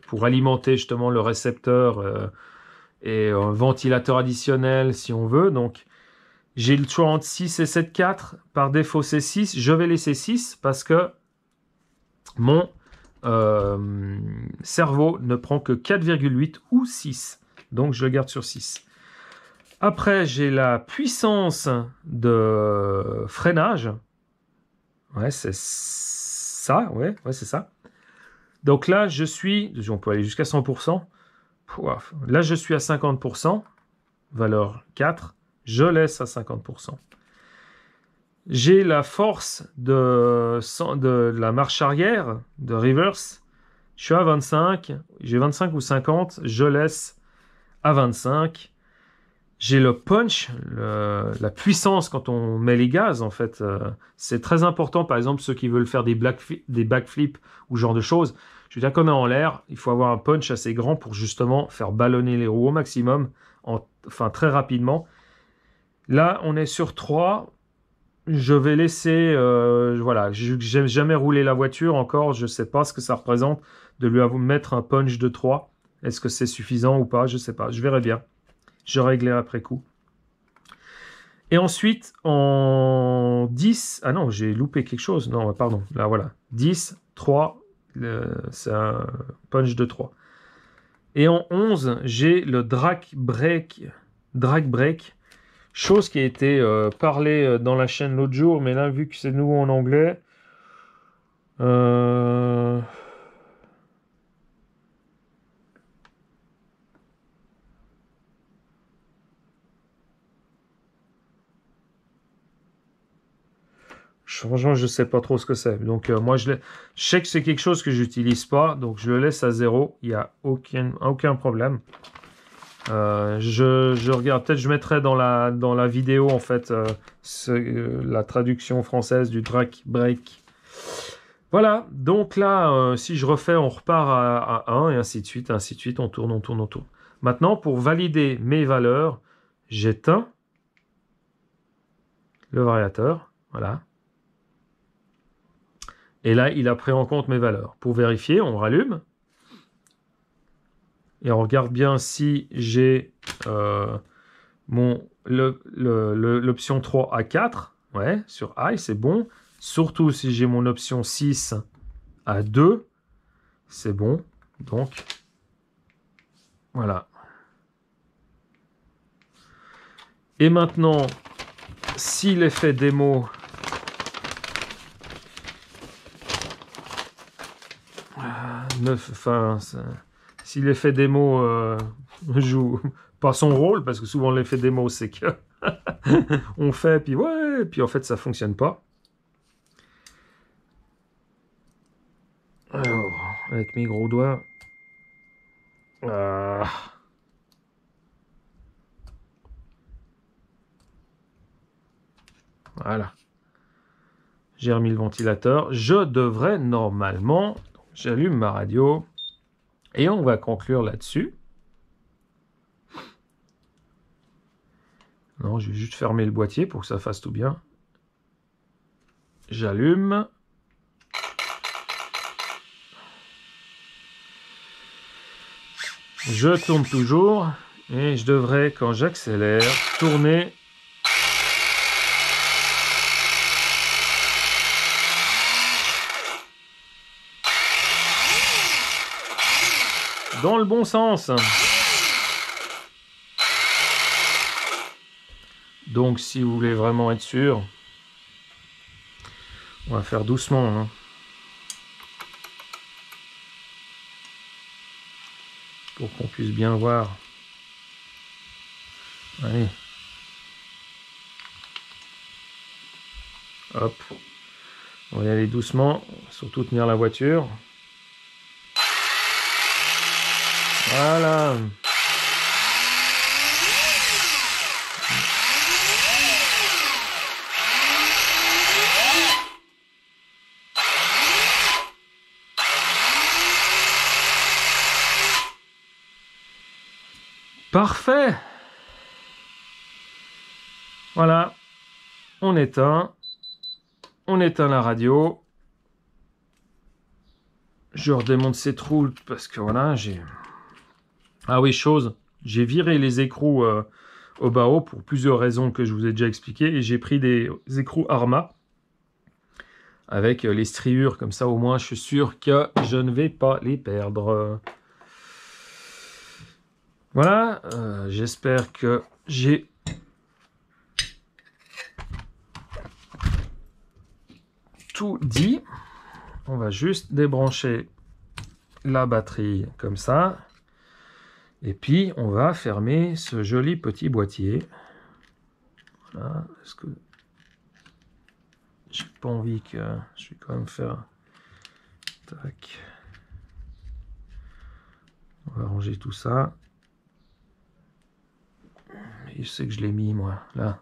Speaker 1: pour alimenter justement le récepteur et un ventilateur additionnel si on veut. Donc, j'ai le choix entre 6 et 7,4. Par défaut, c'est 6. Je vais laisser 6 parce que mon cerveau ne prend que 4,8 ou 6. Donc, je le garde sur 6. Après, j'ai la puissance de freinage. Ouais, c'est ça. Ouais, c'est ça. Donc là, on peut aller jusqu'à 100%. Là, je suis à 50%. Valeur 4. Je laisse à 50%. J'ai la force de la marche arrière, de reverse. Je suis à 25. J'ai 25 ou 50. Je laisse à 25. J'ai le punch, la puissance quand on met les gaz, en fait. C'est très important, par exemple, ceux qui veulent faire des backflips ou ce genre de choses. Je veux dire, quand on est en l'air, il faut avoir un punch assez grand pour justement faire ballonner les roues au maximum, enfin très rapidement. Là, on est sur 3. Je vais laisser... voilà, j'ai jamais roulé la voiture encore. Je ne sais pas ce que ça représente de lui mettre un punch de 3. Est-ce que c'est suffisant ou pas? Je ne sais pas. Je verrai bien. Je réglerai après coup. Et ensuite, en 10... Ah non, j'ai loupé quelque chose. Non, pardon. Là, voilà. 10, 3. C'est un punch de 3. Et en 11, j'ai le drag break. Chose qui a été parlée dans la chaîne l'autre jour, mais là, vu que c'est nouveau en anglais... Franchement, je ne sais pas trop ce que c'est. Donc, moi, je sais que c'est quelque chose que j'utilise pas. Donc, je le laisse à 0. Il n'y a aucun problème. Je regarde. Peut-être je mettrai dans la vidéo, en fait, la traduction française du drag break. Voilà. Donc là, si je refais, on repart à 1 et ainsi de suite. Ainsi de suite. On tourne. Maintenant, pour valider mes valeurs, j'éteins le variateur. Voilà. Et là, il a pris en compte mes valeurs. Pour vérifier, on rallume. Et on regarde bien si j'ai l'option 3 à 4. Ouais, sur I, c'est bon. Surtout si j'ai mon option 6 à 2. C'est bon. Donc, voilà. Et maintenant, si l'effet démo... Enfin, si l'effet démo joue pas son rôle, parce que souvent l'effet démo c'est que on fait, puis ouais, puis en fait ça fonctionne pas. Alors, avec mes gros doigts. Voilà. J'ai remis le ventilateur. Je devrais normalement... J'allume ma radio. Et on va conclure là-dessus. Non, je vais juste fermer le boîtier pour que ça fasse tout bien. J'allume. Je tourne toujours. Et je devrais, quand j'accélère, tourner... dans le bon sens. Donc, si vous voulez vraiment être sûr, On va faire doucement, hein. Pour qu'on puisse bien voir. Allez. Hop. On va y aller doucement. Surtout tenir la voiture. Voilà. Parfait. Voilà. On éteint la radio. Je redémonte ces trous parce que voilà, j'ai... Ah oui, chose, j'ai viré les écrous au bas haut pour plusieurs raisons que je vous ai déjà expliquées et j'ai pris des écrous Arma avec les striures, comme ça au moins je suis sûr que je ne vais pas les perdre. Voilà, j'espère que j'ai tout dit. On va juste débrancher la batterie comme ça. Et puis, on va fermer ce joli petit boîtier. Voilà, parce que j'ai pas envie que... Je vais quand même faire... Tac. On va ranger tout ça. Et je sais que je l'ai mis, moi, là.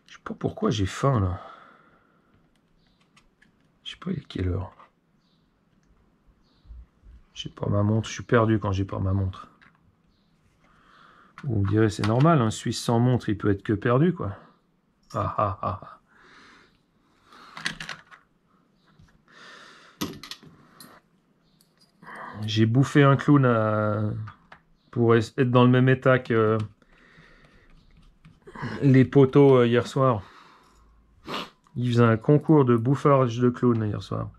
Speaker 1: Je sais pas pourquoi j'ai faim, là. Je sais pas il est quelle heure. J'ai pas ma montre, je suis perdu quand j'ai pas ma montre. Vous me direz, c'est normal, un Suisse sans montre, il peut être que perdu, quoi. Ah, ah, ah. J'ai bouffé un clown pour être dans le même état que les poteaux hier soir. Il faisait un concours de bouffage de clown hier soir.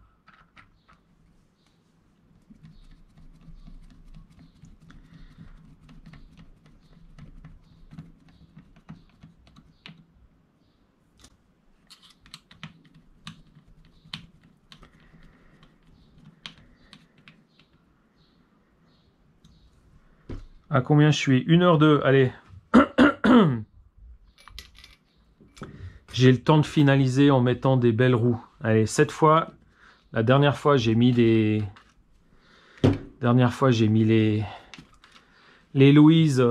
Speaker 1: À combien je suis? 1h02, allez. J'ai le temps de finaliser en mettant des belles roues. Allez, cette fois, la dernière fois, j'ai mis des... Dernière fois, j'ai mis les Louise...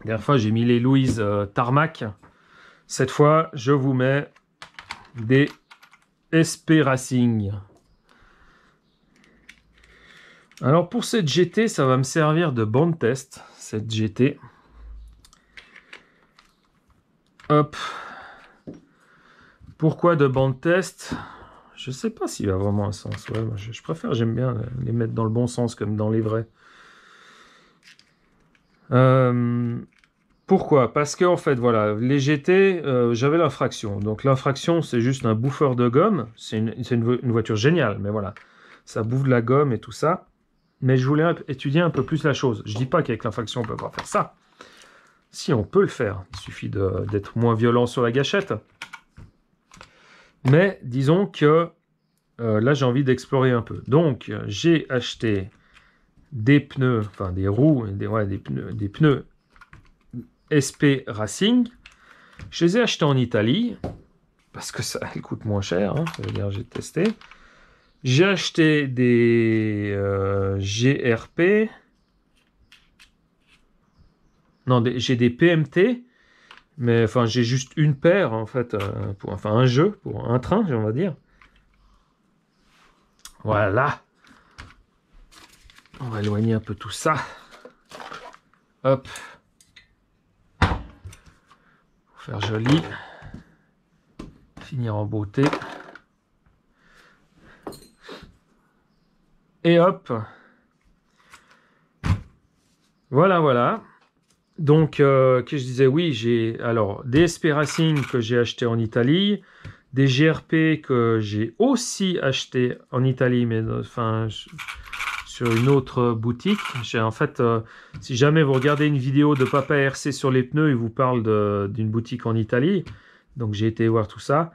Speaker 1: Dernière fois, j'ai mis les Louise Tarmac. Cette fois, je vous mets des SP Racing. Alors pour cette GT, ça va me servir de bande test, cette GT. Hop. Pourquoi de bande test? Je sais pas s'il a vraiment un sens. Ouais, moi, je préfère, j'aime bien les mettre dans le bon sens comme dans les vrais. Pourquoi? Parce que en fait, voilà, les GT, j'avais l'infraction. Donc l'infraction, c'est juste un bouffeur de gomme. C'est une voiture géniale, mais voilà. Ça bouffe de la gomme et tout ça. Mais je voulais étudier un peu plus la chose. Je dis pas qu'avec l'infraction, on peut pas faire ça. Si, on peut le faire. Il suffit d'être moins violent sur la gâchette. Mais disons que là, j'ai envie d'explorer un peu. Donc, j'ai acheté des pneus, enfin des roues, des pneus SP Racing. Je les ai achetés en Italie parce que ça coûte moins cher. Hein, ça veut dire j'ai testé. J'ai acheté des GRP. Non, j'ai des PMT. Mais enfin, j'ai juste une paire, en fait. Enfin, un jeu, pour un train, on va dire. Voilà. On va éloigner un peu tout ça. Hop. Pour faire joli. Finir en beauté. Et hop. Voilà, voilà. Donc, que je disais, oui, j'ai alors des SP Racing que j'ai acheté en Italie, des GRP que j'ai aussi acheté en Italie, mais enfin sur une autre boutique. En fait, si jamais vous regardez une vidéo de Papa RC sur les pneus, il vous parle d'une boutique en Italie. Donc j'ai été voir tout ça.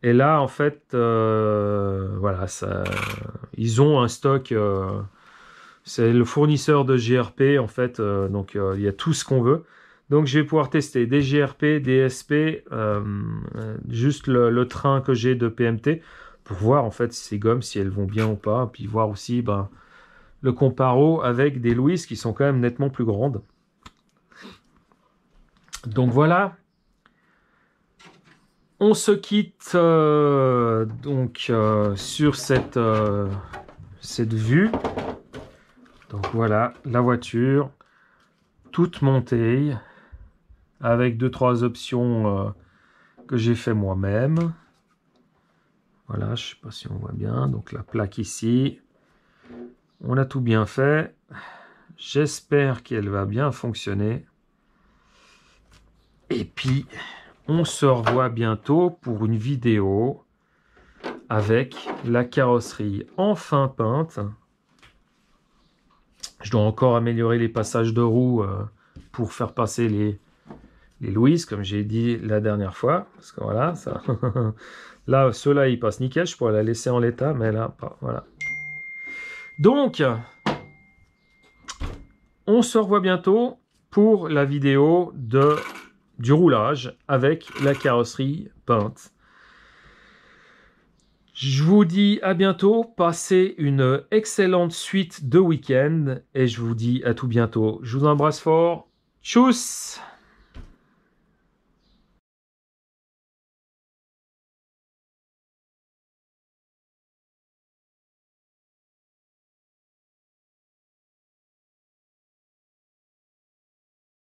Speaker 1: Et là, en fait, voilà, ils ont un stock. C'est le fournisseur de GRP, en fait. Donc il y a tout ce qu'on veut. Donc je vais pouvoir tester des GRP, des SP, juste le train que j'ai de PMT, pour voir en fait ces gommes, si elles vont bien ou pas. Puis voir aussi le comparo avec des Louis qui sont quand même nettement plus grandes. Donc voilà. On se quitte sur cette vue. Donc voilà, la voiture, toute montée, avec 2-3 options que j'ai fait moi-même. Voilà, je ne sais pas si on voit bien. Donc la plaque ici. On a tout bien fait. J'espère qu'elle va bien fonctionner. Et puis, on se revoit bientôt pour une vidéo avec la carrosserie enfin peinte. Je dois encore améliorer les passages de roues pour faire passer les Louis, comme j'ai dit la dernière fois. Parce que voilà, ça... là, ceux-là, ils passent nickel. Je pourrais la laisser en l'état, mais là, pas. Voilà. Donc, on se revoit bientôt pour la vidéo du roulage avec la carrosserie peinte. Je vous dis à bientôt, passez une excellente suite de week-end et je vous dis à tout bientôt. Je vous embrasse fort. Tchuss!